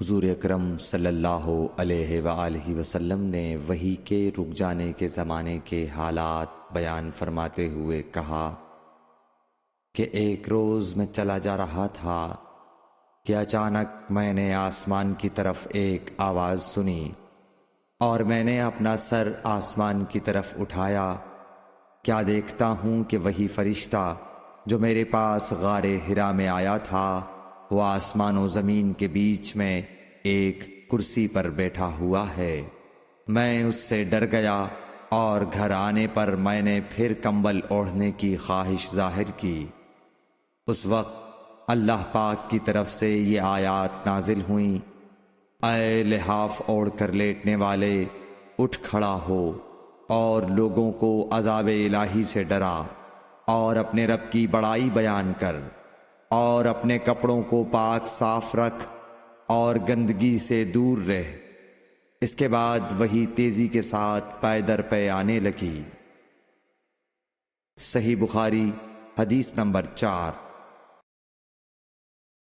حضور اکرم صلی اللہ علیہ وآلہ وسلم نے وحی کے رک جانے کے زمانے کے حالات بیان فرماتے ہوئے کہا کہ ایک روز میں چلا جا رہا تھا کہ اچانک میں نے آسمان کی طرف ایک آواز سنی اور میں نے اپنا سر آسمان کی طرف اٹھایا۔ کیا دیکھتا ہوں کہ وہی فرشتہ جو میرے پاس غار حرا میں آیا تھا وہ آسمان و زمین کے بیچ میں ایک کرسی پر بیٹھا ہوا ہے۔ میں اس سے ڈر گیا اور گھر آنے پر میں نے پھر کمبل اوڑھنے کی خواہش ظاہر کی۔ اس وقت اللہ پاک کی طرف سے یہ آیات نازل ہوئیں، اے لحاف اوڑھ کر لیٹنے والے، اٹھ کھڑا ہو اور لوگوں کو عذاب الہی سے ڈرا، اور اپنے رب کی بڑائی بیان کر، اور اپنے کپڑوں کو پاک صاف رکھ اور گندگی سے دور رہ۔ اس کے بعد وہی تیزی کے ساتھ پے در پے آنے لگی۔ صحیح بخاری حدیث نمبر 4۔